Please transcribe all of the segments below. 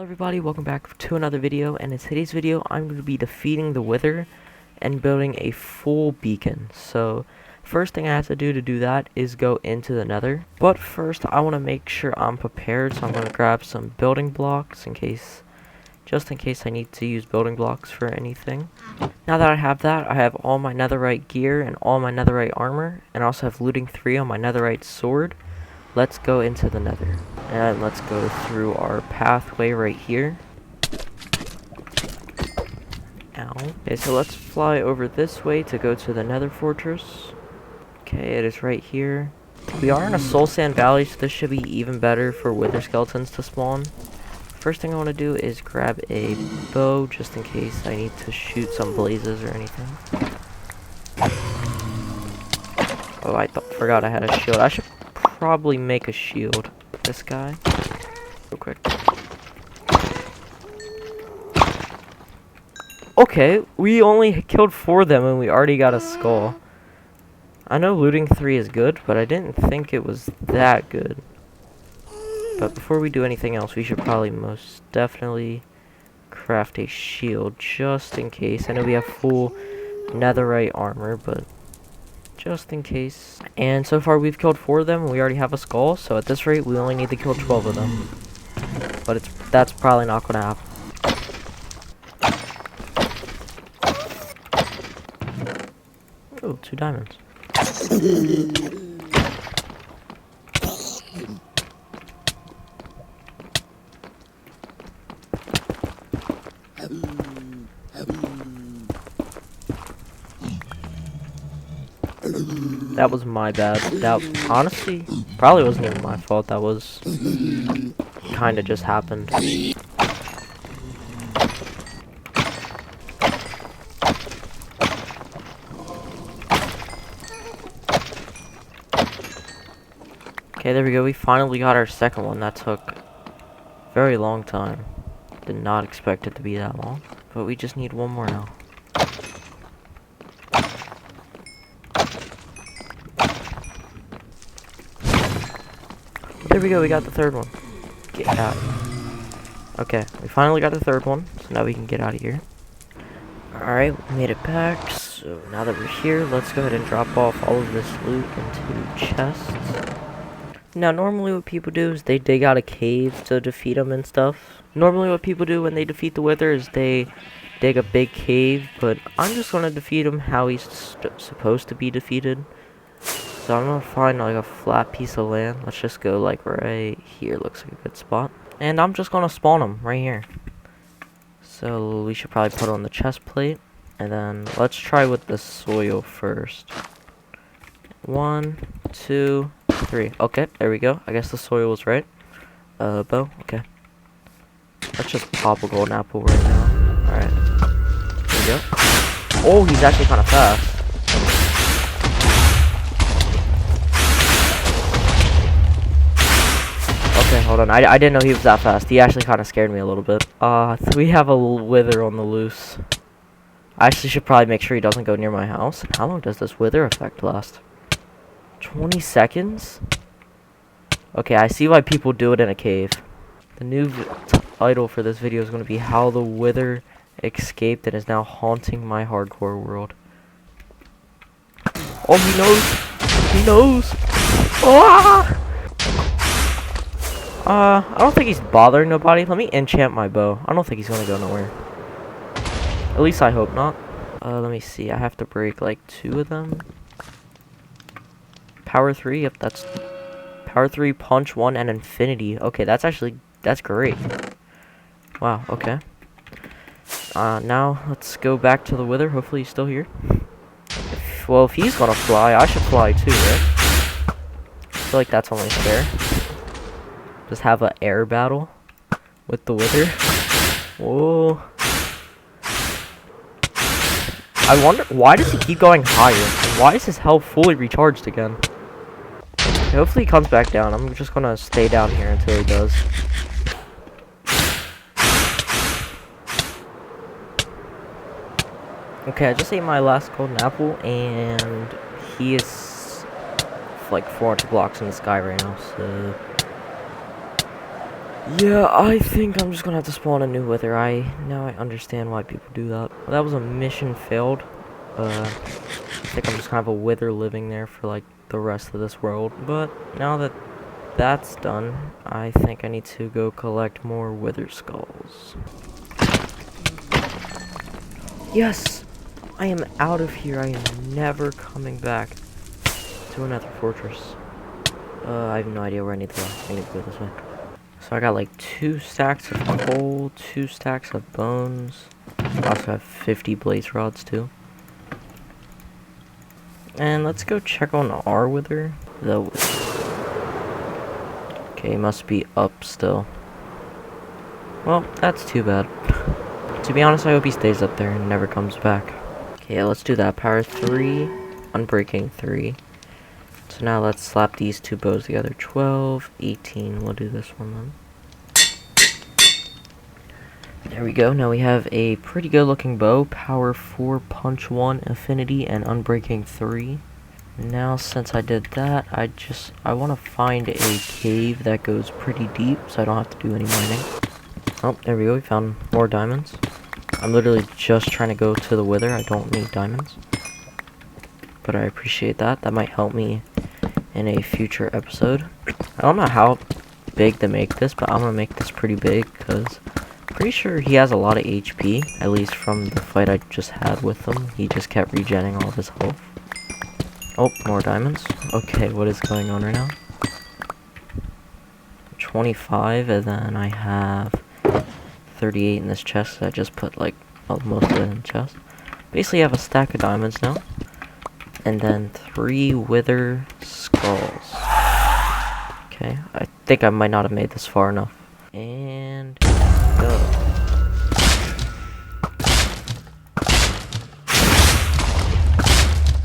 everybody, welcome back to another video, and in today's video I'm going to be defeating the Wither and building a full beacon. So first thing I have to do that is go into the Nether, but first I want to make sure I'm prepared, so I'm going to grab some building blocks just in case I need to use building blocks for anything. Now that I have that, I have all my netherite gear and all my netherite armor, and I also have looting 3 on my netherite sword. Let's go into the Nether, and let's go through our pathway right here. Ow. Okay, so let's fly over this way to go to the Nether fortress. Okay, it is right here. We are in a soul sand valley, so this should be even better for wither skeletons to spawn. First thing I want to do is grab a bow, just in case I need to shoot some blazes or anything. Oh, I forgot I had a shield. I should probably make a shield with this guy real quick. Okay, we only killed 4 of them and we already got a skull. I know looting 3 is good, but I didn't think it was that good. But before we do anything else, we should probably most definitely craft a shield just in case. I know we have full netherite armor, but just in case. And so far we've killed 4 of them and we already have a skull, so at this rate we only need to kill 12 of them. But that's probably not gonna happen. Oh, 2 diamonds. That was my bad. That honestly probably wasn't even my fault. That was kind of just happened. Okay, there we go. We finally got our second one. That took a very long time. Did not expect it to be that long. But we just need one more now. There we go, we got the third one. Get out. Okay, we finally got the third one, so now we can get out of here. Alright, we made it back, so now that we're here, let's go ahead and drop off all of this loot into chests. Now, normally what people do is they dig out a cave to defeat them and stuff. Normally what people do when they defeat the Wither is they dig a big cave, but I'm just gonna defeat him how he's supposed to be defeated. So I'm gonna find like a flat piece of land. Let's just go like right here. Looks like a good spot. And I'm just gonna spawn them right here. So we should probably put on the chest plate. And then let's try with the soil first. 1, 2, 3. Okay, there we go. I guess the soil was right. Bow. Okay. Let's just pop a golden apple right now. Alright. There we go. Oh, he's actually kind of fast. Okay, hold on. I didn't know he was that fast. He actually kind of scared me a little bit. We have a wither on the loose. I actually should probably make sure he doesn't go near my house. How long does this wither effect last? 20 seconds? Okay, I see why people do it in a cave. The new title for this video is going to be How the Wither Escaped and is now haunting my hardcore world. Oh, he knows! He knows! Ah! I don't think he's bothering nobody. Let me enchant my bow. I don't think he's gonna go nowhere. At least I hope not. Let me see. I have to break like 2 of them. Power 3. Yep, that's power 3, punch 1, and infinity. Okay, that's great. Wow. Okay. Now let's go back to the Wither. Hopefully he's still here. If he's gonna fly, I should fly too, right? I feel like that's only fair. Just have an air battle with the Wither. Whoa. I wonder, why does he keep going higher? And why is his health fully recharged again? Okay, hopefully he comes back down. I'm just gonna stay down here until he does. Okay, I just ate my last golden apple, and he is like 400 blocks in the sky right now, so Yeah, I think I'm just gonna have to spawn a new wither. Now I understand why people do that. Well, that was a mission failed. I think I'm just gonna have a wither living there for like the rest of this world. But now that that's done, I think I need to go collect more wither skulls. Yes! I am out of here. I am never coming back to another fortress. I have no idea where I need to go. I need to go this way. So I got like 2 stacks of coal, 2 stacks of bones. I also have 50 blaze rods too. And let's go check on our wither. The wither. Okay, he must be up still. Well, that's too bad. To be honest, I hope he stays up there and never comes back. Okay, yeah, let's do that. Power 3, unbreaking 3. So now let's slap these 2 bows together. 12, 18. We'll do this one then. There we go. Now we have a pretty good looking bow. Power 4, punch 1, affinity, and unbreaking 3. Now since I did that, I want to find a cave that goes pretty deep so I don't have to do any mining. Oh, there we go. We found more diamonds. I'm literally just trying to go to the wither. I don't need diamonds. But I appreciate that. That might help me in a future episode. I don't know how big to make this, but I'm going to make this pretty big because pretty sure he has a lot of HP, at least from the fight I just had with him. He just kept regenning all of his health. Oh, more diamonds. Okay, what is going on right now? 25, and then I have 38 in this chest. I just put, like, most of it in the chest. Basically, I have a stack of diamonds now. And then 3 wither skulls. Okay, I think I might not have made this far enough. And go.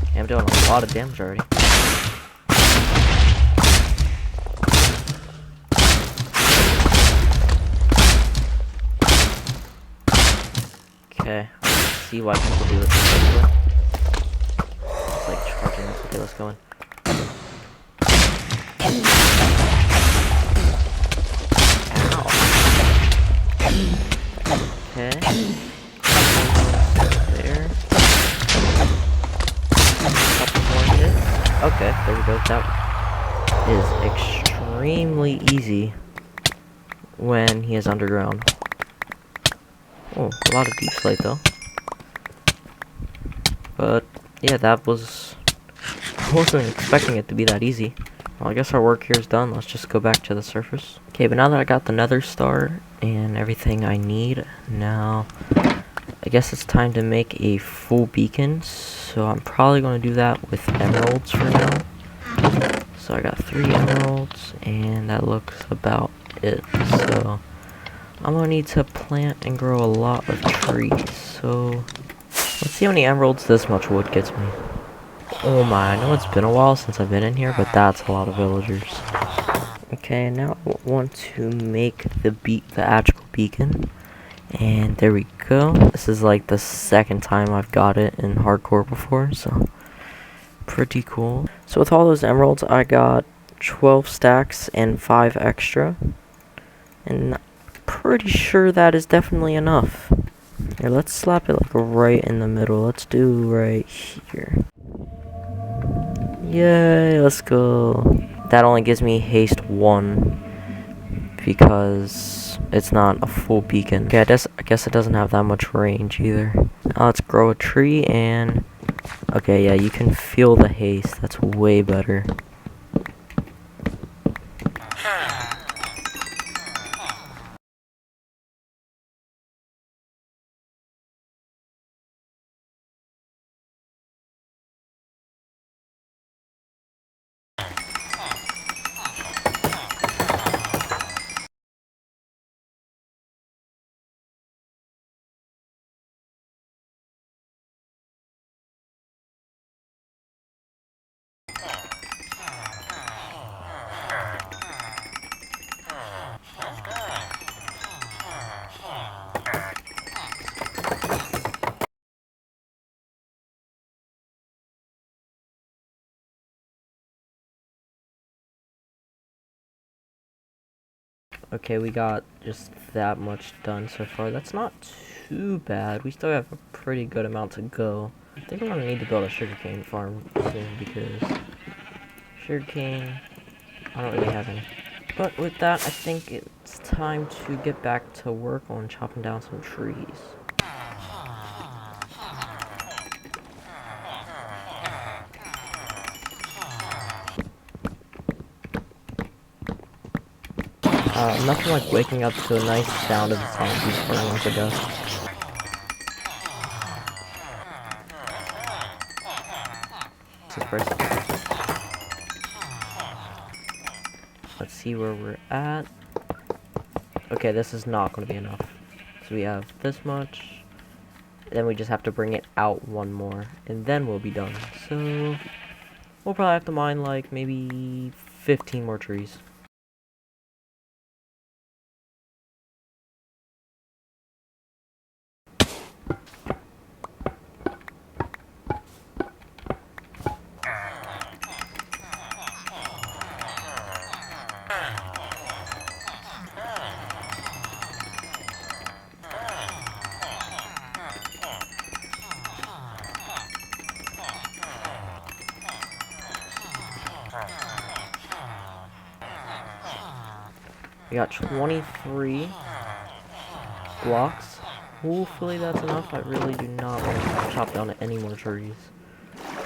Okay, I'm doing a lot of damage already. Okay, I see why people do it this way. It's like charging us. Okay, let's go in. Ow. Okay. There. Couple more hits. Okay, there we go. That is extremely easy when he is underground. Oh, a lot of deep slate though. But yeah, that was... I wasn't expecting it to be that easy. Well, I guess our work here is done. Let's just go back to the surface. Okay, but now that I got the nether star and everything I need, now I guess it's time to make a full beacon. So I'm probably going to do that with emeralds for now. So I got 3 emeralds, and that looks about it. So I'm going to need to plant and grow a lot of trees. So let's see how many emeralds this much wood gets me. Oh my, I know it's been a while since I've been in here, but that's a lot of villagers. Okay, now I want to make the actual beacon. And there we go. This is like the 2nd time I've got it in hardcore before, so pretty cool. So with all those emeralds, I got 12 stacks and 5 extra. And pretty sure that is definitely enough. Here, let's slap it like right in the middle. Let's do right here. Yay, let's go. That only gives me haste 1 because it's not a full beacon. Okay, I guess it doesn't have that much range either. Now let's grow a tree and... Okay, yeah, you can feel the haste. That's way better. Okay, we got just that much done so far. That's not too bad. We still have a pretty good amount to go. I think we're gonna need to build a sugarcane farm soon because sugarcane, I don't really have any. But with that, I think it's time to get back to work on chopping down some trees. Nothing like waking up to a nice sound of the zombies burning like a death. Let's see where we're at. Okay, this is not going to be enough. So we have this much. Then we just have to bring it out one more. And then we'll be done. So we'll probably have to mine like maybe 15 more trees. We got 23 blocks. Hopefully that's enough. I really do not want to chop down any more trees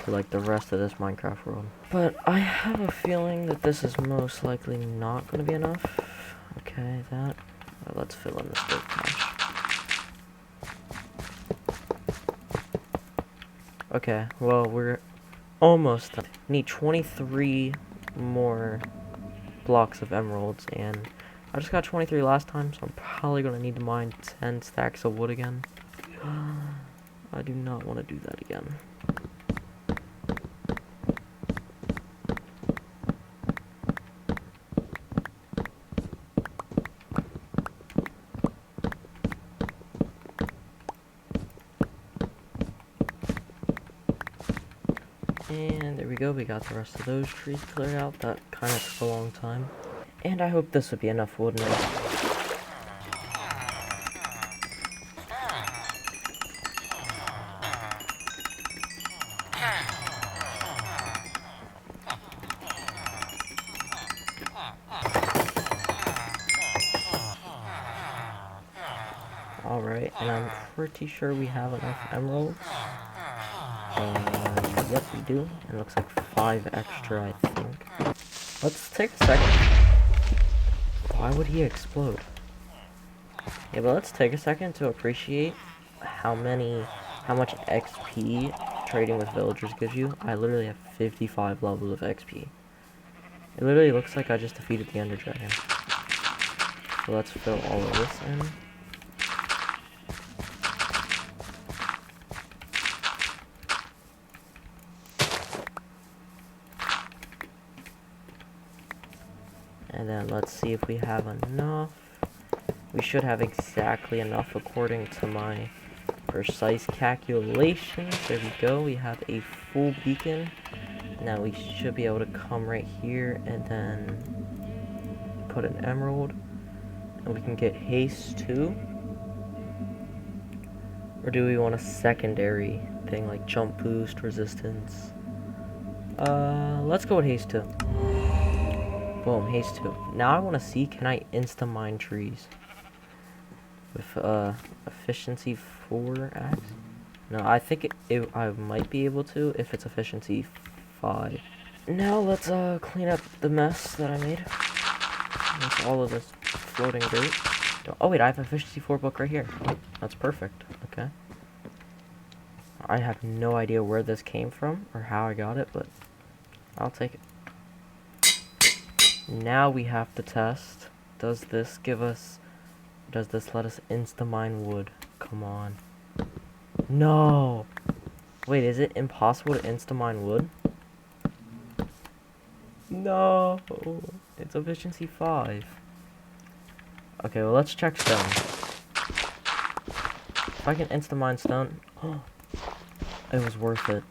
for like the rest of this Minecraft world. But I have a feeling that this is most likely not going to be enough. Okay, that. Let's fill in this big patch. Okay, well, we're almost done. Need 23 more blocks of emeralds, and I just got 23 last time, so I'm probably going to need to mine 10 stacks of wood again. I do not want to do that again. And there we go, we got the rest of those trees cleared out. That kind of took a long time. And I hope this would be enough wood now. Alright, and I'm pretty sure we have enough emeralds. Yep, we do. And it looks like 5 extra, I think. Let's take a second. Why would he explode? Yeah, but let's take a second to appreciate how much XP trading with villagers gives you. I literally have 55 levels of XP. It literally looks like I just defeated the Ender Dragon. So let's fill all of this in. And then let's see if we have enough. We should have exactly enough according to my precise calculations. There we go. We have a full beacon. Now we should be able to come right here and then put an emerald. And we can get haste too. Or do we want a secondary thing like jump boost, resistance? Let's go with haste 2. Boom, haste 2. Now I want to see, can I insta-mine trees? With, efficiency 4 axe? No, I think I might be able to if it's efficiency 5. Now let's, clean up the mess that I made. That's all of this floating dirt. Oh wait, I have efficiency 4 book right here. That's perfect. Okay. I have no idea where this came from or how I got it, but I'll take it. Now we have to test. Does this let us insta-mine wood? Come on. No! Wait, is it impossible to insta-mine wood? No! It's efficiency 5. Okay, well let's check stone. If I can insta-mine stone... Oh, it was worth it.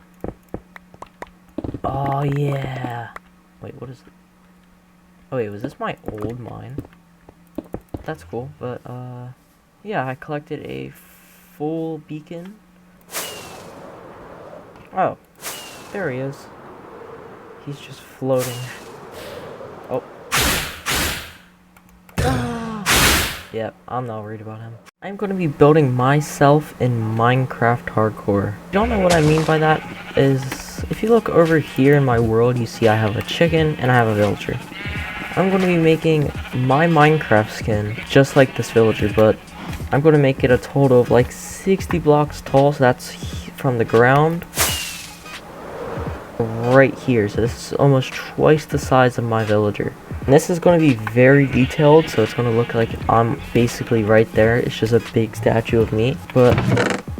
Oh yeah! Wait, what is it? Oh wait, was this my old mine? that's cool. But, yeah, I collected a full beacon. Oh, there he is. He's just floating. Oh. Yep, I'm not worried about him. I'm going to be building myself in Minecraft Hardcore. You don't know what I mean by that is, if you look over here in my world, you see I have a chicken and I have a villager. I'm going to be making my Minecraft skin just like this villager, but I'm going to make it a total of like 60 blocks tall, so that's from the ground right here. So this is almost twice the size of my villager. And this is going to be very detailed, so it's going to look like I'm basically right there. It's just a big statue of me. But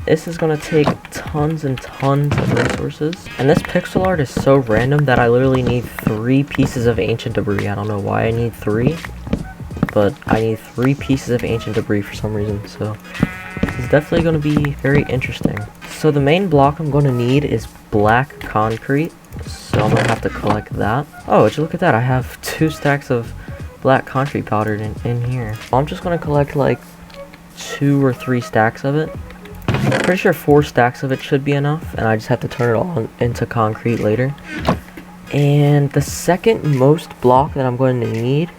this is going to take tons and tons of resources. And this pixel art is so random that I literally need 3 pieces of ancient debris. I don't know why I need 3, but I need 3 pieces of ancient debris for some reason. So this is definitely going to be very interesting. So the main block I'm going to need is black concrete. So I'm gonna have to collect that. Oh, would you look at that? I have 2 stacks of black concrete powdered in here. I'm just gonna collect like 2 or 3 stacks of it. Pretty sure 4 stacks of it should be enough, and I just have to turn it all into concrete later. And the second most block that I'm going to need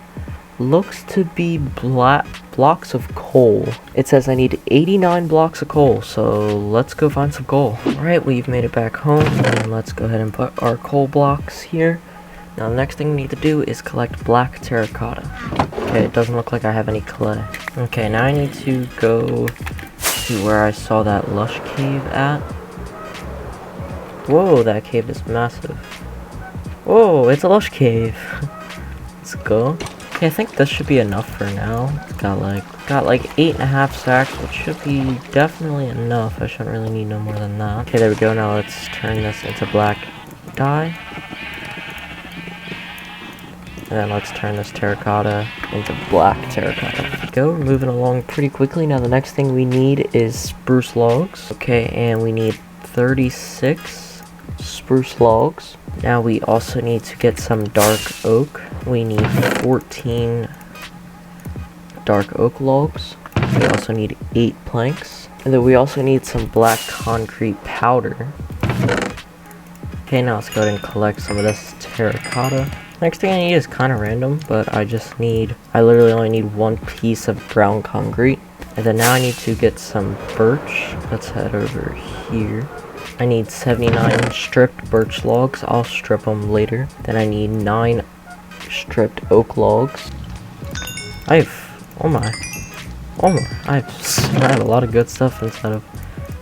looks to be blocks of coal. It says I need 89 blocks of coal, so let's go find some coal. Alright, we've made it back home, and let's go ahead and put our coal blocks here. Now the next thing we need to do is collect black terracotta. Okay, it doesn't look like I have any clay. Okay, now I need to go to where I saw that lush cave at. Whoa, that cave is massive. Whoa, it's a lush cave. Let's go. Okay, I think this should be enough for now. Got like 8.5 sacks, which should be definitely enough. I shouldn't really need no more than that. Okay, there we go. Now let's turn this into black dye. And then let's turn this terracotta into black terracotta. There we go, we're moving along pretty quickly. Now the next thing we need is spruce logs. Okay, and we need 36 spruce logs. Now we also need to get some dark oak. We need 14 dark oak logs. We also need 8 planks. And then we also need some black concrete powder. Okay, now let's go ahead and collect some of this terracotta. Next thing I need is kind of random, but I literally only need 1 piece of brown concrete. And then now I need to get some birch. Let's head over here. I need 79 stripped birch logs. I'll strip them later. Then I need 9 stripped oak logs. I have a lot of good stuff inside of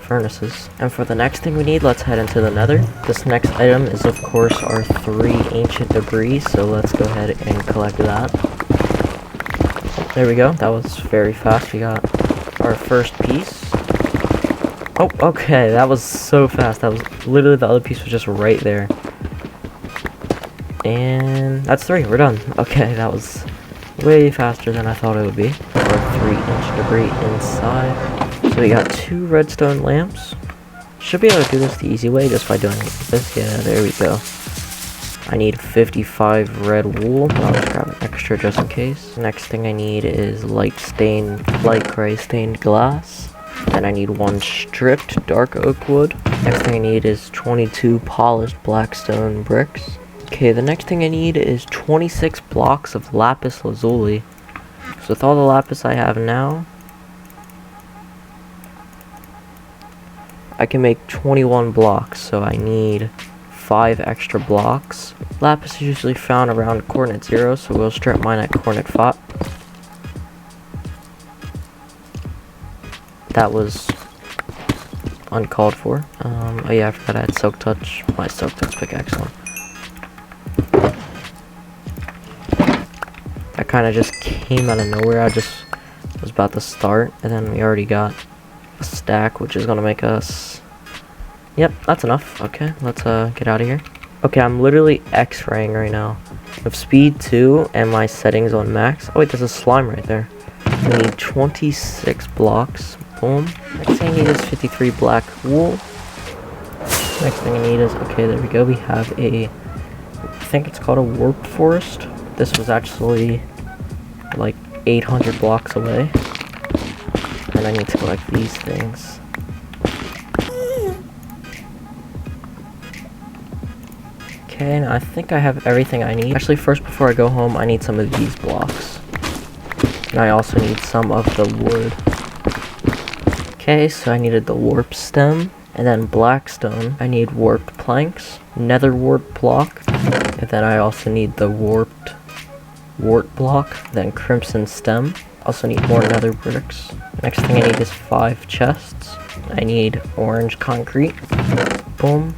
furnaces. And for the next thing we need, let's head into the nether. This next item is of course our 3 ancient debris, so let's go ahead and collect that. There we go, that was very fast. We got our first piece. Oh, okay, that was so fast. That was literally, the other piece was just right there. And that's 3, we're done. Okay, that was way faster than I thought it would be. Our 3-inch debris inside. So we got 2 redstone lamps. Should be able to do this the easy way just by doing this. Yeah, there we go. I need 55 red wool, but I'll just grab an extra just in case. Next thing I need is light gray stained glass. Then I need 1 stripped dark oak wood. Next thing I need is 22 polished blackstone bricks. Okay, the next thing I need is 26 blocks of lapis lazuli. So with all the lapis I have now, I can make 21 blocks, so I need 5 extra blocks. Lapis is usually found around coordinate 0, so we'll strip mine at coordinate 5. That was uncalled for. Oh yeah, I forgot I had silk touch. My silk touch pickaxe on. That kind of just came out of nowhere. I just was about to start, and then we already got a stack, which is gonna make us... Yep, that's enough. Okay, let's get out of here. Okay, I'm literally X-raying right now. With speed 2 and my settings on max. Oh wait, there's a slime right there. We need 26 blocks. Boom. Next thing I need is 53 black wool. Next thing I need is, okay, there we go. We have I think it's called a warped forest. This was actually like 800 blocks away. And I need to collect these things. Okay, now I think I have everything I need. Actually, first before I go home, I need some of these blocks. And I also need some of the wood. Okay, so I needed the warp stem. And then blackstone, I need warped planks, nether warp block, and then I also need the warped wart block, then crimson stem. Also need more nether bricks. Next thing I need is 5 chests. I need orange concrete. Boom.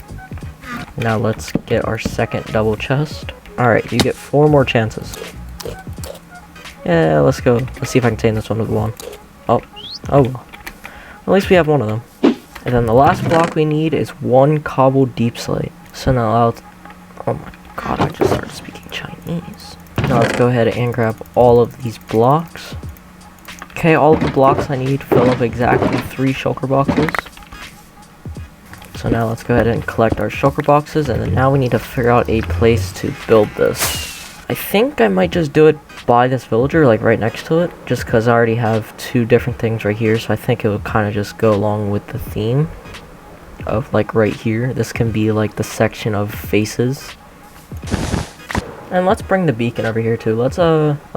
Now let's get our second double chest. Alright, you get 4 more chances. Yeah, let's go. Let's see if I can tame this one with 1. Oh well. At least we have one of them. And then the last block we need is 1 cobbled deep slate. So now oh my god, I just started speaking Chinese. Now let's go ahead and grab all of these blocks. Okay, all of the blocks I need fill up exactly 3 shulker boxes. So now let's go ahead and collect our shulker boxes, and then now we need to figure out a place to build this. I think I might just do it by this villager, like right next to it, just because I already have 2 different things right here, so I think it would kind of just go along with the theme of like right here. This can be like the section of faces. And let's bring the beacon over here too. Let's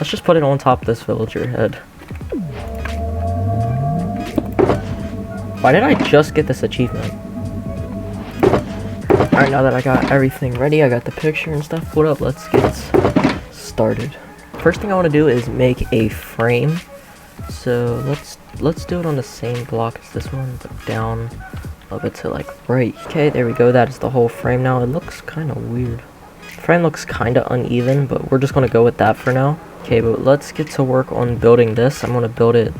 just put it on top of this villager head. Why did I just get this achievement? Alright, now that I got everything ready, I got the picture and stuff put up, let's get started. First thing I want to do is make a frame. So let's do it on the same block as this one, but down a little bit to like right. Okay, there we go. That is the whole frame now. It looks kind of weird. The frame looks kind of uneven, but we're just going to go with that for now. Okay, but let's get to work on building this. I'm going to build it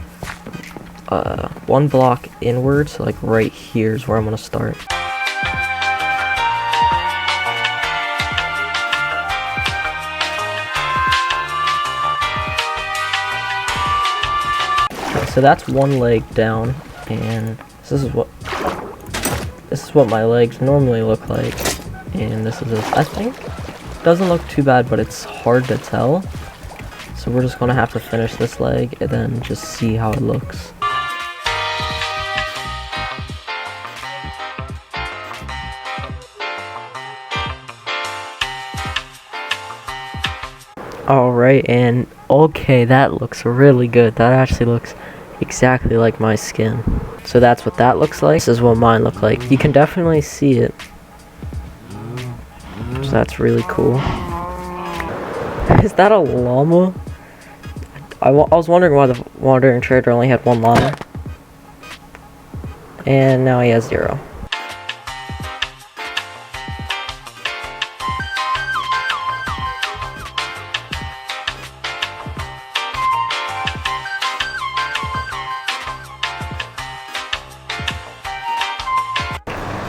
1 block inward, so like right here is where I'm going to start. So that's 1 leg down, and this is what my legs normally look like, and this is I think doesn't look too bad, but it's hard to tell. So we're just gonna have to finish this leg and then just see how it looks. Alright, and okay, that looks really good. That actually looks exactly like my skin. So that's what that looks like. This is what mine look like. You can definitely see it. So that's really cool. Is that a llama? I was wondering why the wandering trader only had 1 llama. And now he has 0.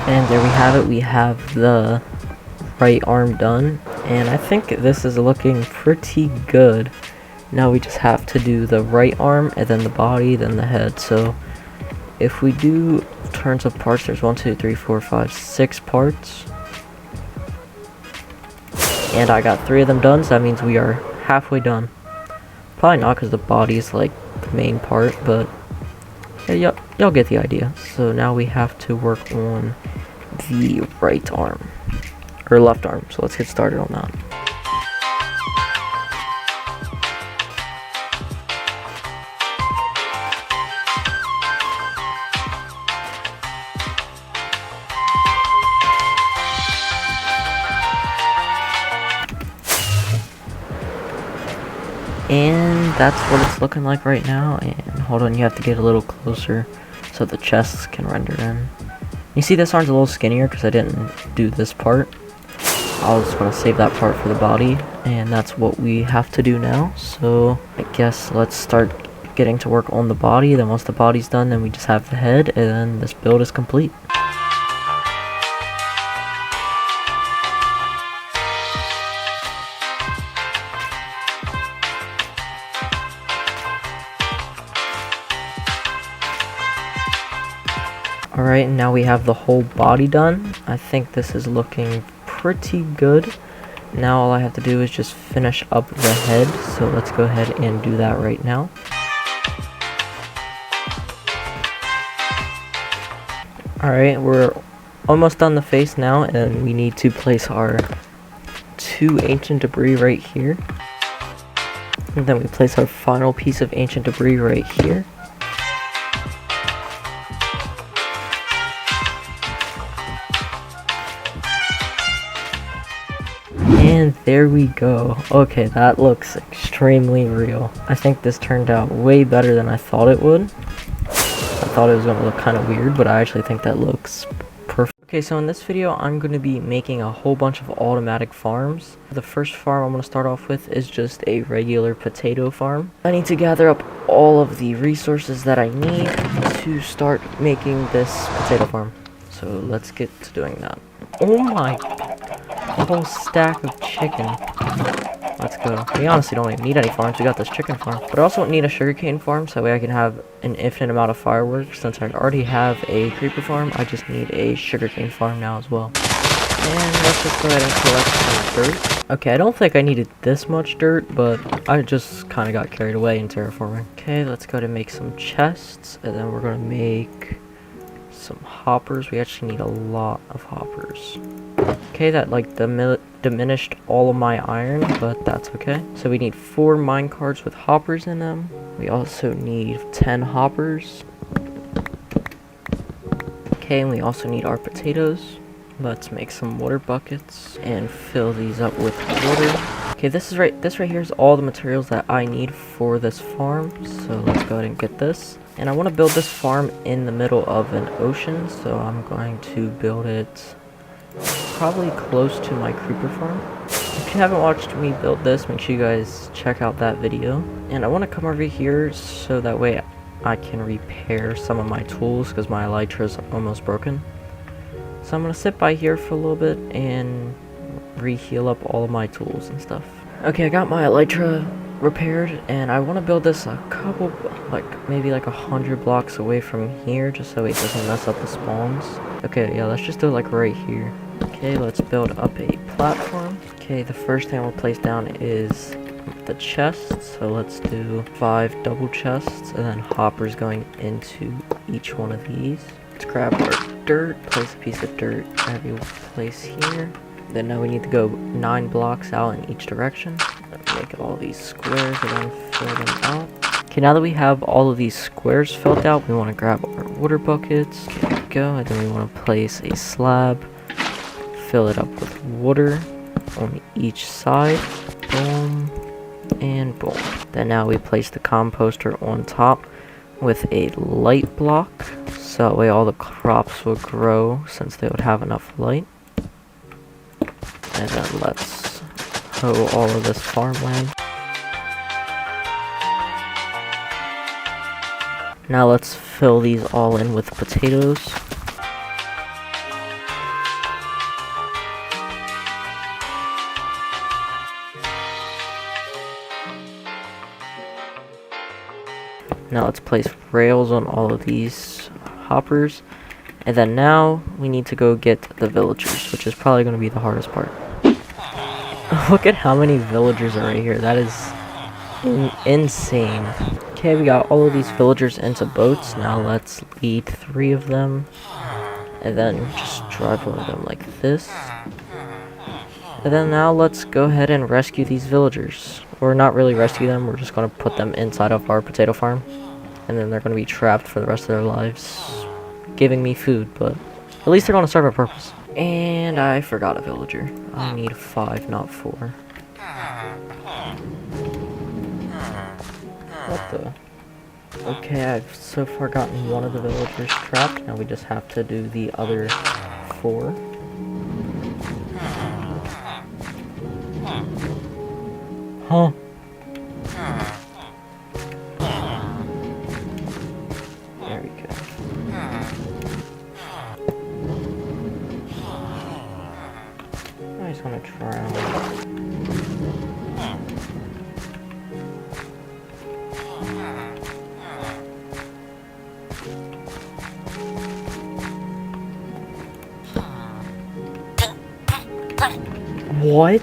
And there we have it. We have the right arm done, and I think this is looking pretty good. Now we just have to do the right arm, and then the body, then the head. So if we do turns of parts, there's 1, 2, 3, 4, 5, 6 parts, and I got 3 of them done, so that means we are halfway done. Probably not, because the body is like the main part, but yeah, y'all get the idea. So now we have to work on the right arm, or left arm, so let's get started on that. And that's what it's looking like right now. And hold on, you have to get a little closer so the chests can render in. You see this arm's a little skinnier because I didn't do this part. I was going to save that part for the body, and that's what we have to do now. So I guess let's start getting to work on the body. Then once the body's done, then we just have the head, and then this build is complete. Alright, now we have the whole body done. I think this is looking pretty good. Now all I have to do is just finish up the head, so let's go ahead and do that right now. Alright, we're almost done the face now, and we need to place our 2 ancient debris right here. And then we place our final piece of ancient debris right here. And there we go. Okay, that looks extremely real. I think this turned out way better than I thought it would. I thought it was going to look kind of weird, but I actually think that looks perfect. Okay, so in this video, I'm going to be making a whole bunch of automatic farms. The first farm I'm going to start off with is just a regular potato farm. I need to gather up all of the resources that I need to start making this potato farm. So let's get to doing that. Oh my, a whole stack of chicken. Let's go. We honestly don't even need any farms, we got this chicken farm. But I also need a sugarcane farm, so that way I can have an infinite amount of fireworks. Since I already have a creeper farm, I just need a sugarcane farm now as well. And let's just go ahead and collect some dirt. Okay, I don't think I needed this much dirt, but I just kind of got carried away in terraforming. Okay, let's go ahead and make some chests, and then we're going to make some hoppers. We actually need a lot of hoppers. Okay, that like diminished all of my iron, but that's okay. So we need 4 minecarts with hoppers in them. We also need 10 hoppers. Okay, and we also need our potatoes. Let's make some water buckets and fill these up with water. Okay, this right here is all the materials that I need for this farm. So let's go ahead and get this. And I want to build this farm in the middle of an ocean, so I'm going to build it probably close to my creeper farm. If you haven't watched me build this, make sure you guys check out that video. And I want to come over here so that way I can repair some of my tools because my elytra is almost broken. So I'm going to sit by here for a little bit and re-heal up all of my tools and stuff. Okay, I got my elytra repaired, and I want to build this a couple, maybe 100 blocks away from here, just so it doesn't mess up the spawns. Okay, yeah, let's just do it like right here. Okay, let's build up a platform. Okay, the first thing we'll place down is the chests, so let's do 5 double chests, and then hoppers going into each one of these. Let's grab our dirt, place a piece of dirt every place here. Then now we need to go 9 blocks out in each direction. Make all these squares and then fill them out. Okay, now that we have all of these squares filled out, we want to grab our water buckets. Okay, there we go. And then we want to place a slab, fill it up with water on each side. Boom and boom. Then now we place the composter on top with a light block, so that way all the crops will grow since they would have enough light. And then let's hoe all of this farmland. Now let's fill these all in with potatoes. Now let's place rails on all of these hoppers. And then now we need to go get the villagers, which is probably going to be the hardest part. Look at how many villagers are right here. That is insane. Okay, we got all of these villagers into boats. Now let's lead 3 of them. And then just drive over them like this. And then now let's go ahead and rescue these villagers. Or not really rescue them, we're just going to put them inside of our potato farm. And then they're going to be trapped for the rest of their lives, giving me food, but at least they're going to serve a purpose. And I forgot a villager. I need 5, not 4. What the? Okay, I've so far gotten one of the villagers trapped. Now we just have to do the other 4. Huh? There we go. I just want to drown. What?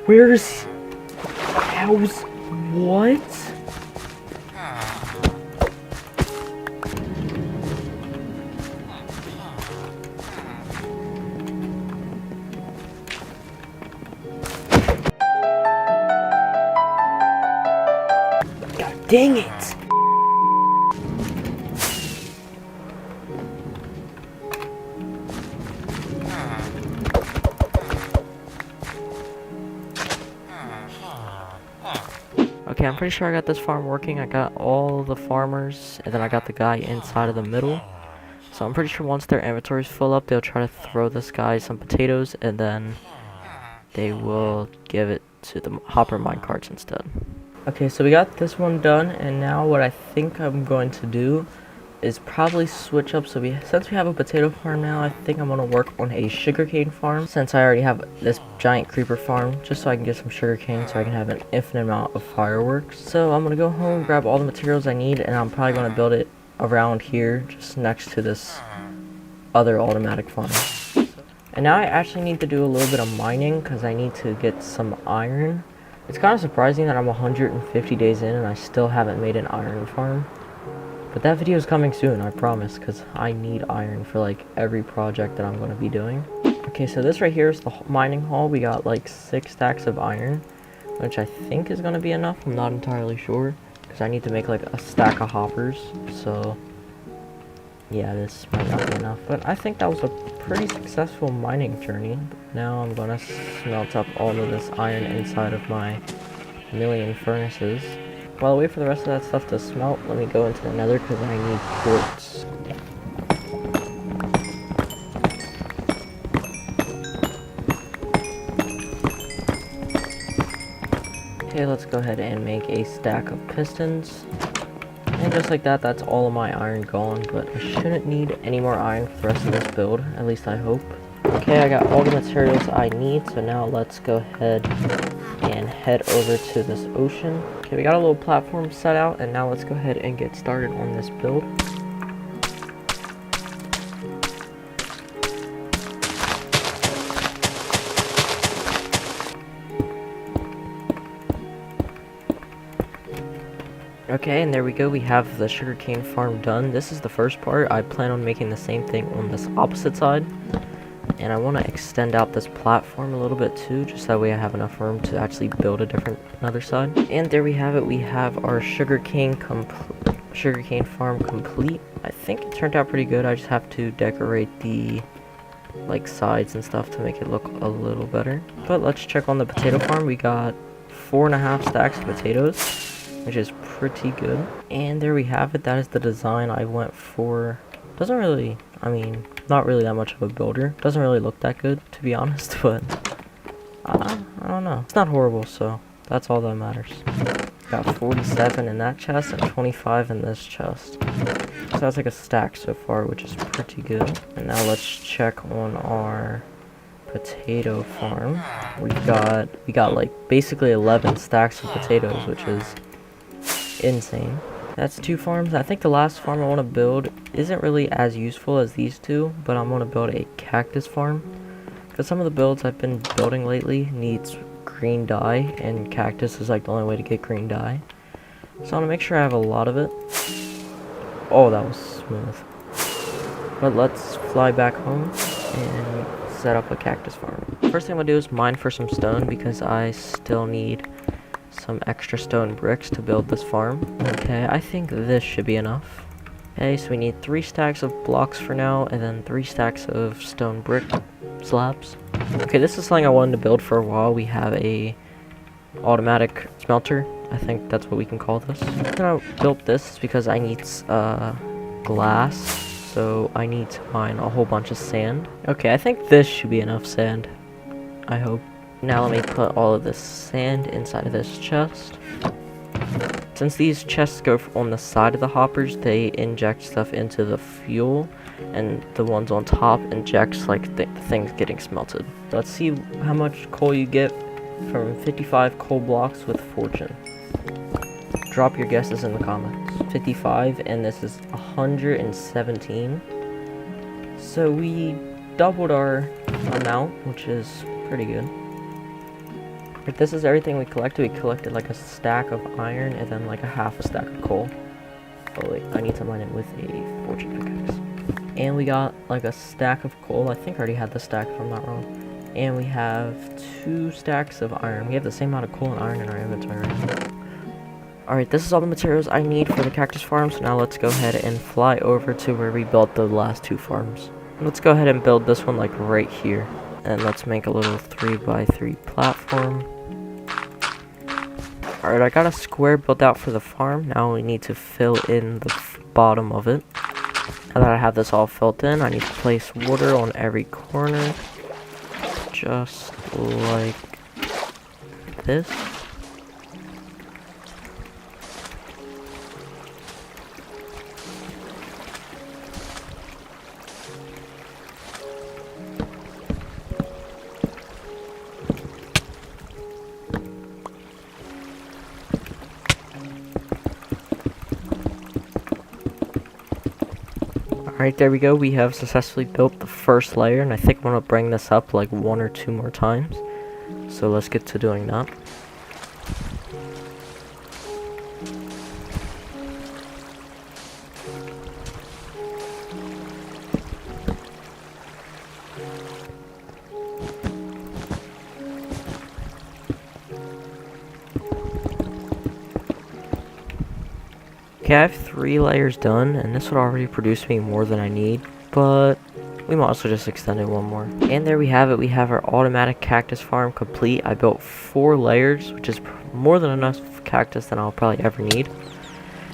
Where's... How's... What? God dang it! Okay, I'm pretty sure I got this farm working. I got all the farmers, and then I got the guy inside of the middle. So I'm pretty sure once their inventories fill up, they'll try to throw this guy some potatoes, and then they will give it to the hopper minecarts instead. Okay, so we got this one done, and now what I think I'm going to do is probably switch up. So since we have a potato farm now, I think I'm gonna work on a sugarcane farm, since I already have this giant creeper farm, just so I can get some sugarcane so I can have an infinite amount of fireworks. So I'm gonna go home, grab all the materials I need, and I'm probably gonna build it around here, just next to this other automatic farm. And now I actually need to do a little bit of mining, because I need to get some iron. It's kind of surprising that I'm 150 days in and I still haven't made an iron farm. But that video is coming soon, I promise, because I need iron for like every project that I'm going to be doing. Okay, so this right here is the mining hall. We got like 6 stacks of iron, which I think is going to be enough. I'm not entirely sure, because I need to make like a stack of hoppers. So yeah, this might not be enough. But I think that was a pretty successful mining journey. Now I'm going to smelt up all of this iron inside of my million furnaces. While I wait for the rest of that stuff to smelt, let me go into the nether because I need quartz. Okay, let's go ahead and make a stack of pistons. And just like that, that's all of my iron gone, but I shouldn't need any more iron for the rest of this build, at least I hope. Okay, I got all the materials I need, so now let's go ahead and head over to this ocean. Okay, we got a little platform set out, and now let's go ahead and get started on this build. Okay, and there we go, we have the sugarcane farm done. This is the first part. I plan on making the same thing on this opposite side. And I want to extend out this platform a little bit too, just that way I have enough room to actually build another side. And there we have it, we have our sugarcane farm complete. I think it turned out pretty good. I just have to decorate the like sides and stuff to make it look a little better. But let's check on the potato farm. We got 4.5 stacks of potatoes, which is pretty good. And there we have it, that is the design I went for. Doesn't really, I mean, not really that much of a builder. Doesn't really look that good, to be honest, but I don't know. It's not horrible, so that's all that matters. Got 47 in that chest and 25 in this chest. So that's like a stack so far, which is pretty good. And now let's check on our potato farm. We got like basically 11 stacks of potatoes, which is insane. That's 2 farms. I think the last farm I want to build isn't really as useful as these 2, but I'm going to build a cactus farm. Because some of the builds I've been building lately needs green dye, and cactus is like the only way to get green dye. So I want to make sure I have a lot of it. Oh, that was smooth. But let's fly back home and set up a cactus farm. First thing I'm going to do is mine for some stone, because I still need some extra stone bricks to build this farm. Okay, I think this should be enough. Okay, so we need 3 stacks of blocks for now, and then 3 stacks of stone brick slabs. Okay, this is something I wanted to build for a while. We have a automatic smelter. I think that's what we can call this. The reason I built this because I need glass, so I need to mine a whole bunch of sand. Okay, I think this should be enough sand. I hope. Now let me put all of this sand inside of this chest. Since these chests go on the side of the hoppers, they inject stuff into the fuel, and the ones on top injects like the things getting smelted. Let's see how much coal you get from 55 coal blocks with fortune. Drop your guesses in the comments. 55, and this is 117. So we doubled our amount, which is pretty good. But this is everything we collected. We collected like a stack of iron and then like a half a stack of coal. Oh wait, I need to mine it with a fortune pickaxe. And we got like a stack of coal. I think I already had the stack if I'm not wrong. And we have 2 stacks of iron. We have the same amount of coal and iron in our inventory right now. Alright, this is all the materials I need for the cactus farm. So now let's go ahead and fly over to where we built the last 2 farms. Let's go ahead and build this one like right here. And let's make a little 3x3 platform. Alright, I got a square built out for the farm. Now we need to fill in the bottom of it. Now that I have this all filled in, I need to place water on every corner. Just like this. Alright, there we go. We have successfully built the first layer, and I think I'm going to bring this up like 1 or 2 more times. So let's get to doing that. Okay, I have 3 layers done, and this would already produce me more than I need, but we might also just extend it 1 more. And there we have it. We have our automatic cactus farm complete. I built 4 layers, which is more than enough cactus than I'll probably ever need.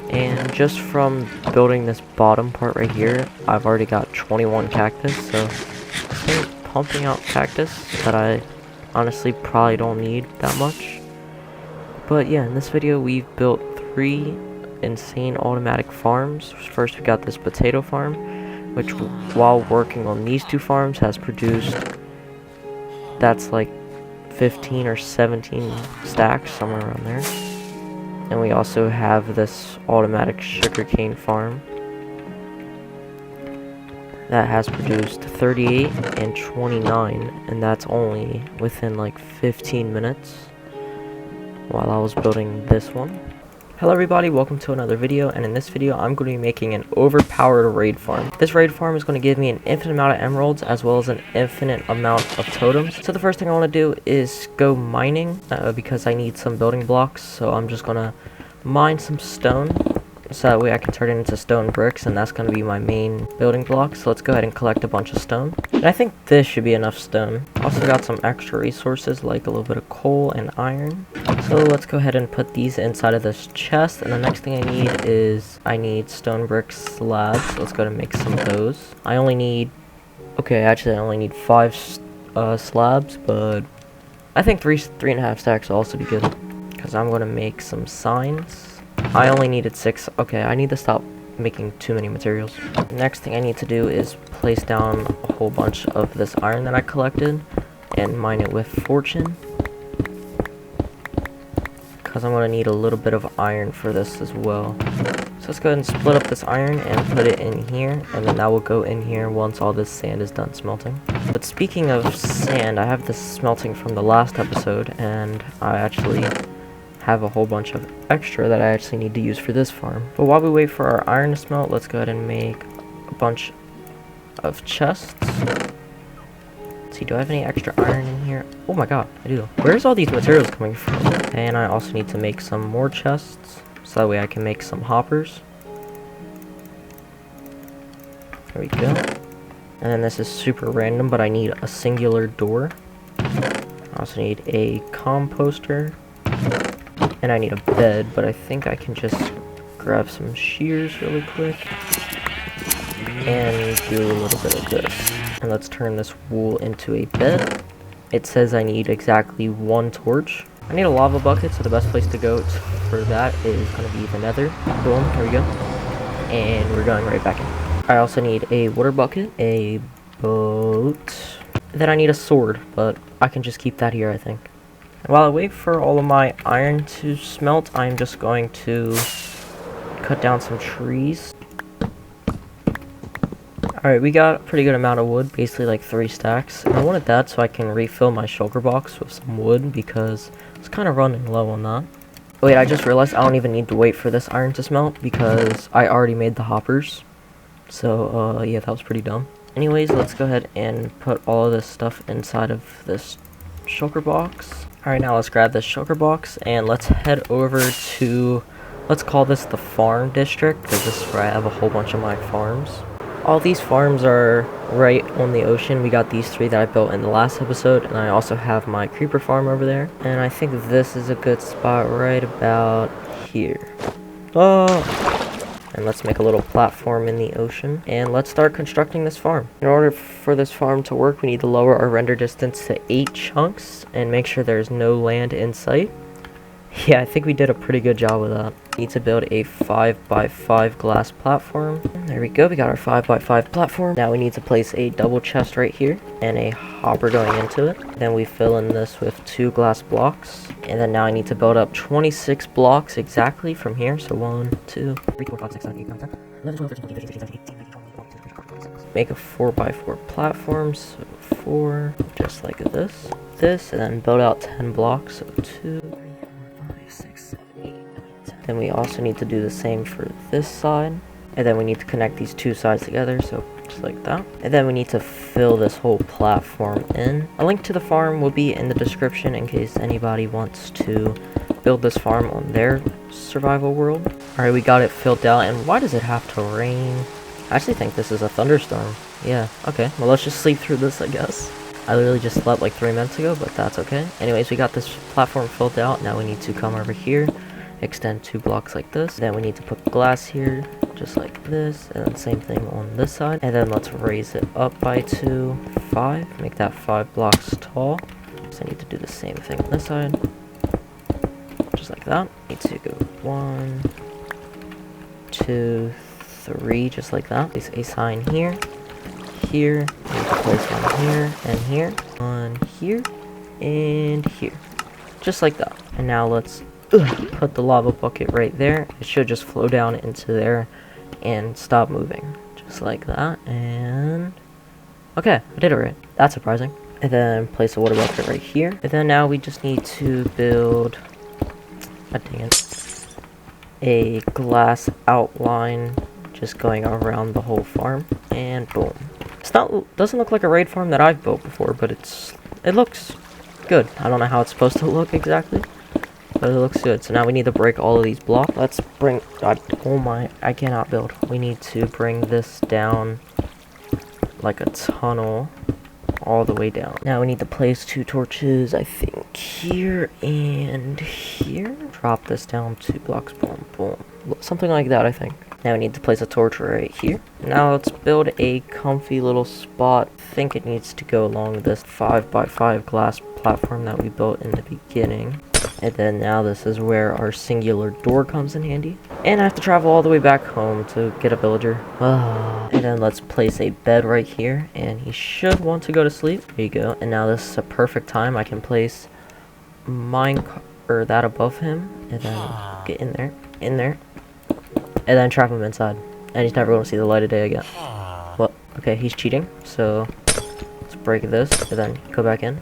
And just from building this bottom part right here, I've already got 21 cactus, so it's been pumping out cactus that I honestly probably don't need that much. But yeah, in this video we've built 3 insane automatic farms. First we got this potato farm, which while working on these 2 farms has produced, that's like 15 or 17 stacks, somewhere around there. And we also have this automatic sugarcane farm that has produced 38 and 29, and that's only within like 15 minutes while I was building this one. Hello everybody, welcome to another video, and in this video I'm going to be making an overpowered raid farm. This raid farm is going to give me an infinite amount of emeralds as well as an infinite amount of totems. So the first thing I want to do is go mining because I need some building blocks. So I'm just going to mine some stone so that way I can turn it into stone bricks, and that's going to be my main building block. So let's go ahead and collect a bunch of stone. And I think this should be enough stone. Also got some extra resources like a little bit of coal and iron. So let's go ahead and put these inside of this chest, and the next thing I need stone brick slabs. Let's go ahead and make some of those. I only need 5 slabs, but I think 3.5 stacks will also be good because I'm going to make some signs. I only needed 6. Okay, I need to stop making too many materials. Next thing I need to do is place down a whole bunch of this iron that I collected and mine it with fortune, because I'm going to need a little bit of iron for this as well. So let's go ahead and split up this iron and put it in here, and then that will go in here once all this sand is done smelting. But speaking of sand, I have this smelting from the last episode, and I actually have a whole bunch of extra that I actually need to use for this farm. But while we wait for our iron to smelt, let's go ahead and make a bunch of chests. Let's see, do I have any extra iron in here? Oh my god, I do. Where's all these materials coming from? And I also need to make some more chests, so that way I can make some hoppers. There we go. And then this is super random, but I need a singular door. I also need a composter. And I need a bed, but I think I can just grab some shears really quick and do a little bit of this. And let's turn this wool into a bed. It says I need exactly 1 torch. I need a lava bucket, so the best place to go for that is going to be the nether. Boom, here we go. And we're going right back in. I also need a water bucket, a boat. Then I need a sword, but I can just keep that here, I think. While I wait for all of my iron to smelt, I'm just going to cut down some trees. Alright, we got a pretty good amount of wood, basically like 3 stacks. And I wanted that so I can refill my shulker box with some wood because it's kind of running low on that. Wait, I just realized I don't even need to wait for this iron to smelt because I already made the hoppers. So, yeah, that was pretty dumb. Anyways, let's go ahead and put all of this stuff inside of this shulker box. Alright, now let's grab this shulker box and let's head over to, let's call this the farm district because this is where I have a whole bunch of my farms. All these farms are right on the ocean. We got these 3 that I built in the last episode, and I also have my creeper farm over there. And I think this is a good spot right about here. And let's make a little platform in the ocean, and let's start constructing this farm. In order for this farm to work, we need to lower our render distance to 8 chunks, and make sure there's no land in sight. Yeah, I think we did a pretty good job with that. We need to build a 5x5 glass platform. There we go, we got our 5x5 platform. Now we need to place a double chest right here and a hopper going into it. Then we fill in this with 2 glass blocks. And then now I need to build up 26 blocks exactly from here. So 1, 2, 3, 4, 5, 6, 7, 8, 9, 10, 11, 12, 13, 14, 15, 16, 17, 18, 19, 20, 21, 22, 23, 24, 25, 26. Make a 4x4 platform, so 4, just like this. And then build out 10 blocks, so 2, 3, 6, 7, 8, 9, 10. Then we also need to do the same for this side. And then we need to connect these 2 sides together, so just like that. And then we need to fill this whole platform in. A link to the farm will be in the description in case anybody wants to build this farm on their survival world. Alright, we got it filled out. And why does it have to rain? I actually think this is a thunderstorm. Yeah, okay. Well, let's just sleep through this, I guess. I literally just slept like 3 minutes ago, but that's okay. Anyways, we got this platform filled out. Now we need to come over here, extend 2 blocks like this. Then we need to put glass here, just like this. And then same thing on this side. And then let's raise it up by 2, 5. Make that 5 blocks tall. So I need to do the same thing on this side. Just like that. Need to go 1, 2, 3, just like that. Place a sign here. Here, need to place one here, and here, one here, and here. Just like that. And now let's put the lava bucket right there. It should just flow down into there and stop moving. Just like that, and... okay, I did it right. That's surprising. And then place a water bucket right here. And then now we just need to build... god dang it. A glass outline just going around the whole farm. And boom. It's not, doesn't look like a raid farm that I've built before, but it looks good. I don't know how it's supposed to look exactly, but it looks good. So now we need to break all of these blocks. Let's bring, oh my, I cannot build. We need to bring this down like a tunnel all the way down. Now we need to place 2 torches, I think here and here. Drop this down 2 blocks, boom, boom. Something like that, I think. Now we need to place a torch right here. Now let's build a comfy little spot. I think it needs to go along this 5x5 glass platform that we built in the beginning. And then now this is where our singular door comes in handy. And I have to travel all the way back home to get a villager. And then let's place a bed right here. And he should want to go to sleep. There you go. And now this is a perfect time. I can place that above him. And then get in there. And then trap him inside. And he's never going to see the light of day again. Well, okay, he's cheating. So, let's break this. And then go back in.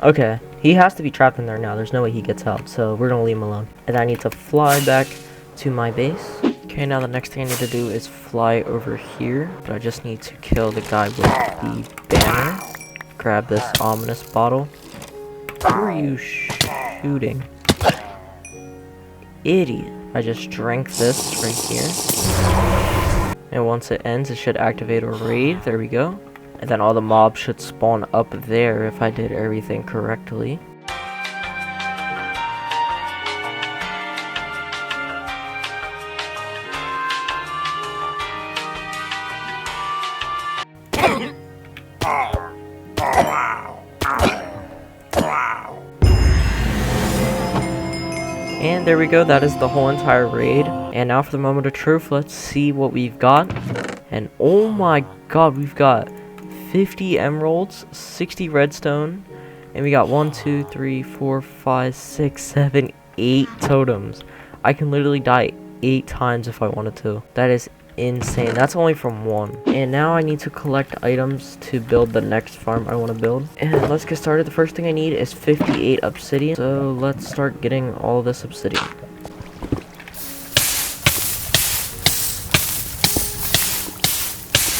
Okay, he has to be trapped in there now. There's no way he gets out. So, we're going to leave him alone. And I need to fly back to my base. Okay, now the next thing I need to do is fly over here. But I just need to kill the guy with the banner. Grab this ominous bottle. Who are you shooting? Idiot. I just drank this right here. And once it ends, it should activate a raid. There we go. And then all the mobs should spawn up there if I did everything correctly. And there we go, that is the whole entire raid. And now for the moment of truth, let's see what we've got. And oh my god, we've got 50 emeralds, 60 redstone, and we got 1, 2, 3, 4, 5, 6, 7, 8 totems. I can literally die 8 times if I wanted to. That is insane. That's only from one. And now I need to collect items to build the next farm I want to build. And let's get started. The first thing I need is 58 obsidian. So let's start getting all this obsidian.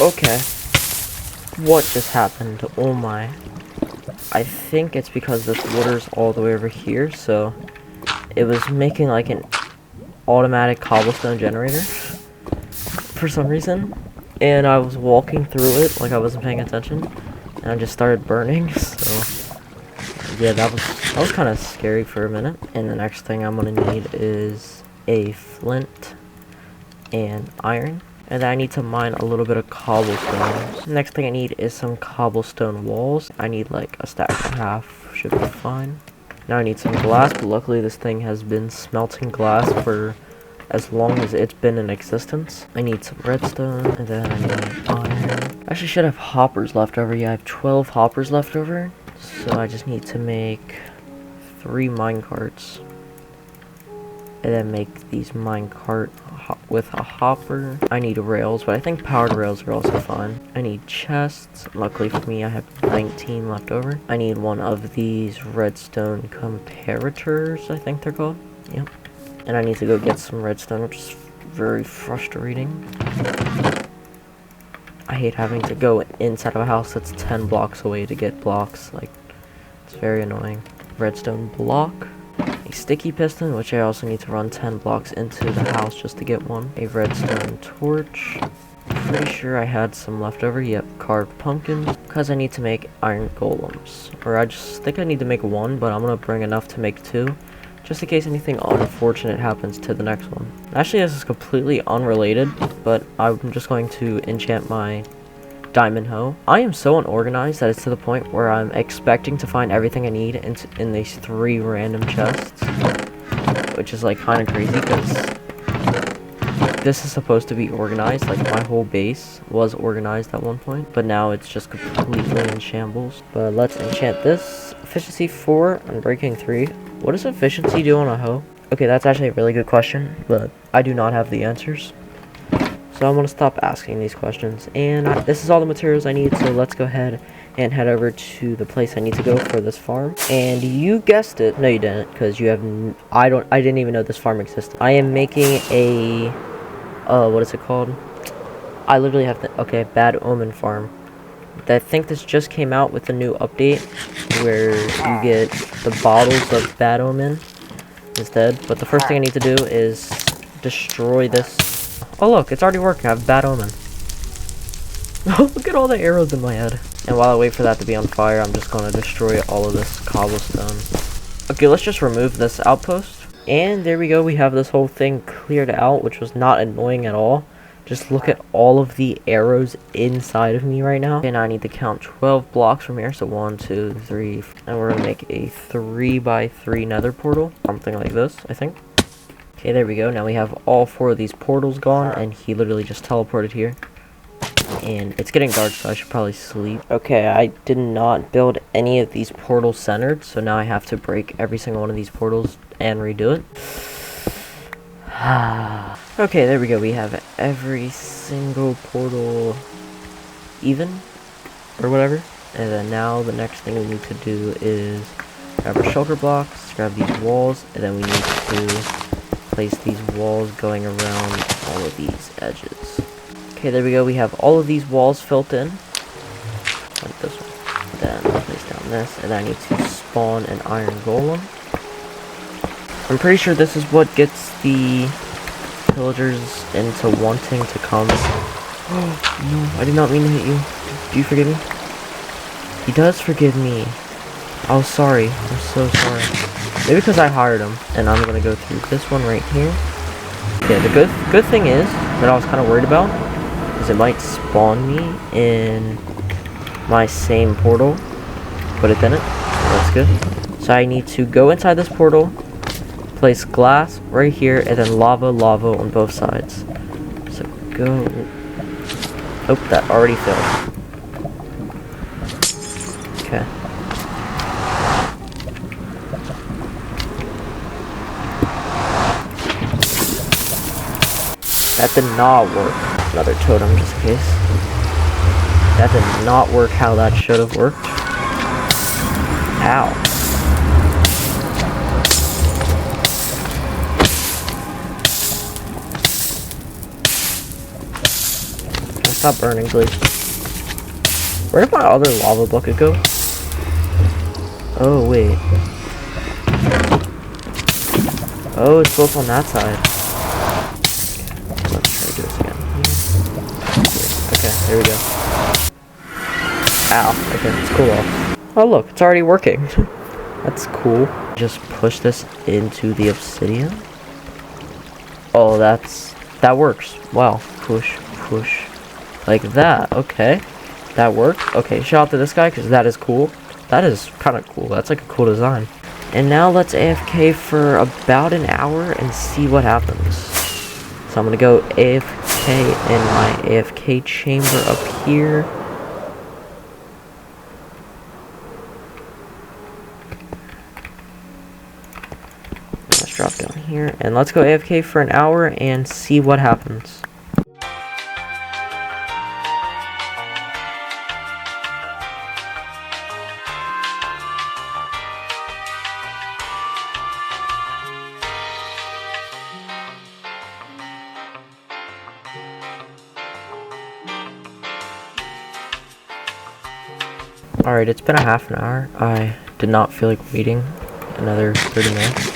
Okay. What just happened? Oh my. I think it's because this water's all the way over here, so it was making like an automatic cobblestone generator for some reason, and I was walking through it like I wasn't paying attention, and I just started burning. So yeah, that was kind of scary for a minute. And the next thing I'm gonna need is a flint and iron, and then I need to mine a little bit of cobblestone. Next thing I need is some cobblestone walls. I need like a stack and a half, should be fine. Now I need some glass, but luckily this thing has been smelting glass for as long as it's been in existence. I need some redstone, and then I need iron. I actually should have hoppers left over. Yeah, I have 12 hoppers left over, so I just need to make 3 minecarts. And then make these minecart with a hopper. I need rails, but I think powered rails are also fine. I need chests. Luckily for me, I have 19 left over. I need one of these redstone comparators, I think they're called. Yep. And I need to go get some redstone, which is very frustrating. I hate having to go inside of a house that's 10 blocks away to get blocks. Like, it's very annoying. Redstone block. A sticky piston, which I also need to run 10 blocks into the house just to get one. A redstone torch. Pretty sure I had some left over. Yep, carved pumpkins. Because I need to make iron golems. Or I just think I need to make 1, but I'm going to bring enough to make 2. Just in case anything unfortunate happens to the next one. Actually, this is completely unrelated, but I'm just going to enchant my diamond hoe. I am so unorganized that it's to the point where I'm expecting to find everything I need in these 3 random chests, which is like kind of crazy because this is supposed to be organized. Like, my whole base was organized at one point, but now it's just completely in shambles. But let's enchant this. Efficiency 4, unbreaking 3. What does efficiency do on a hoe? Okay, that's actually a really good question, but I do not have the answers. So I'm going to stop asking these questions. And this is all the materials I need, so let's go ahead and head over to the place I need to go for this farm. And you guessed it. No, you didn't, because you have... I didn't even know this farm existed. I am making a... what is it called? I literally have the... Okay, bad omen farm. I think this just came out with a new update where you get the bottles of bad omen instead. But the first thing I need to do is destroy this. Oh look, it's already working. I have bad omen. Look at all the arrows in my head. And while I wait for that to be on fire, I'm just going to destroy all of this cobblestone. Okay, let's just remove this outpost. And there we go. We have this whole thing cleared out, which was not annoying at all. Just look at all of the arrows inside of me right now. And I need to count 12 blocks from here. So 1, 2, 3. And we're going to make a 3x3 nether portal. Something like this, I think. Okay, there we go. Now we have all 4 of these portals gone. And he literally just teleported here. And it's getting dark, so I should probably sleep. Okay, I did not build any of these portals centered. So now I have to break every single one of these portals and redo it. Okay, there we go. We have every single portal even, or whatever. And then now the next thing we need to do is grab our shulker blocks, grab these walls, and then we need to place these walls going around all of these edges. Okay, there we go. We have all of these walls filled in. Like this one. Then place down this, and then I need to spawn an iron golem. I'm pretty sure this is what gets the villagers into wanting to come. Oh, no, I did not mean to hit you. Do you forgive me? He does forgive me. Oh, sorry. I'm so sorry. Maybe because I hired him. And I'm going to go through this one right here. Yeah, the good thing is, that I was kind of worried about, is it might spawn me in my same portal. But it didn't. That's good. So I need to go inside this portal, place glass right here, and then lava on both sides. So go... Oh, that already failed. Okay. That did not work. another totem just in case. That did not work how that should have worked. Ow. Can I stop burning, please? Where did my other lava bucket go? Oh, wait. Oh, it's both on that side. Let's try to do this again. Okay, there we go. Ow. Okay, let's cool off. Oh, look, it's already working. That's cool. Just push this into the obsidian. Oh, that works. Wow. Push, push. Like that. Okay. That worked. Okay, shout out to this guy, because that is cool. That is kind of cool. That's like a cool design. And now let's AFK for about an hour and see what happens. So I'm going to go AFK in my AFK chamber up here. Let's drop down here. And let's go AFK for an hour and see what happens. Alright, it's been a half an hour. I did not feel like waiting another 30 minutes.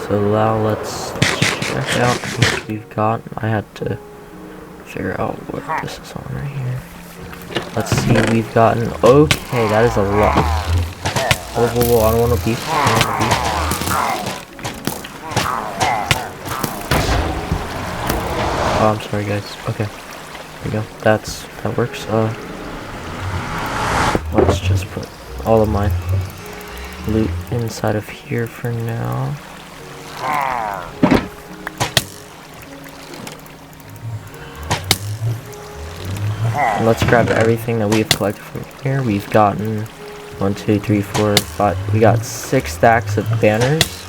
So now let's check out how much we've got. I had to figure out what this is on right here. Let's see, we've gotten... Okay, that is a lot. Whoa, whoa, whoa, I don't want to beef. Oh, I'm sorry, guys. Okay. There we go. That works. Let's just put all of my loot inside of here for now. And let's grab everything that we've collected from here. We've gotten 1, 2, 3, 4, 5. We got 6 stacks of banners,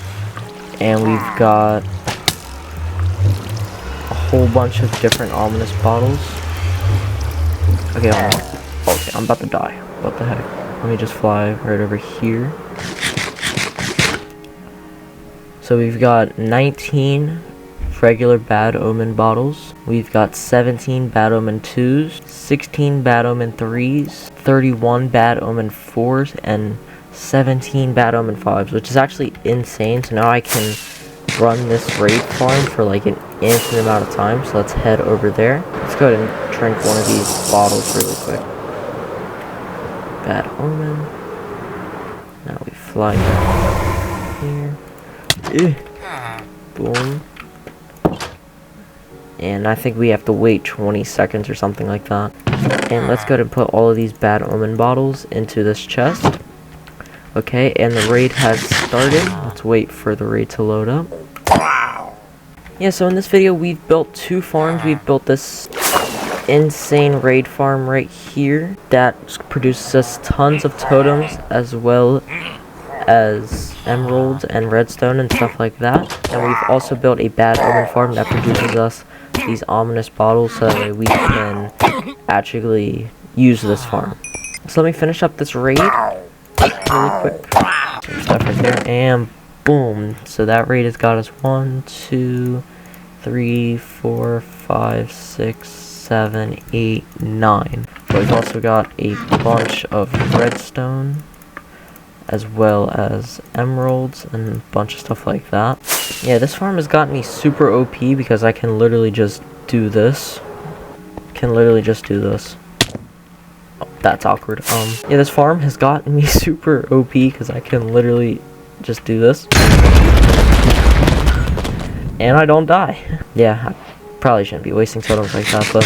and we've got a whole bunch of different ominous bottles. Okay, okay, I'm about to die. What the heck? Let me just fly right over here. So we've got 19 regular bad omen bottles. We've got 17 bad omen 2s, 16 bad omen 3s, 31 bad omen 4s, and 17 bad omen 5s, which is actually insane. So now I can run this raid farm for like an infinite amount of time. So let's head over there. Let's go ahead and drink one of these bottles really quick. Bad omen. Now we fly down here. Boom. And I think we have to wait 20 seconds or something like that. And let's go ahead and put all of these bad omen bottles into this chest. Okay, and the raid has started. Let's wait for the raid to load up. Yeah, so in this video we've built 2 farms. We've built this insane raid farm right here that produces us tons of totems as well as emeralds and redstone and stuff like that. And we've also built a bad omen farm that produces us these ominous bottles so that we can actually use this farm. So let me finish up this raid really quick. Some stuff right there, and boom. So that raid has got us 1, 2, 3, 4, 5, 6, 7, 8, 9. But we've also got a bunch of redstone as well as emeralds and a bunch of stuff like that. Yeah, this farm has gotten me super OP because I can literally just do this. Oh, that's awkward. Yeah, this farm has gotten me super OP because I can literally just do this. And I don't die. Yeah, I probably shouldn't be wasting totems like that, but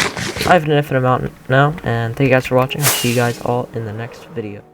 I have an infinite amount now, and thank you guys for watching. I'll see you guys all in the next video.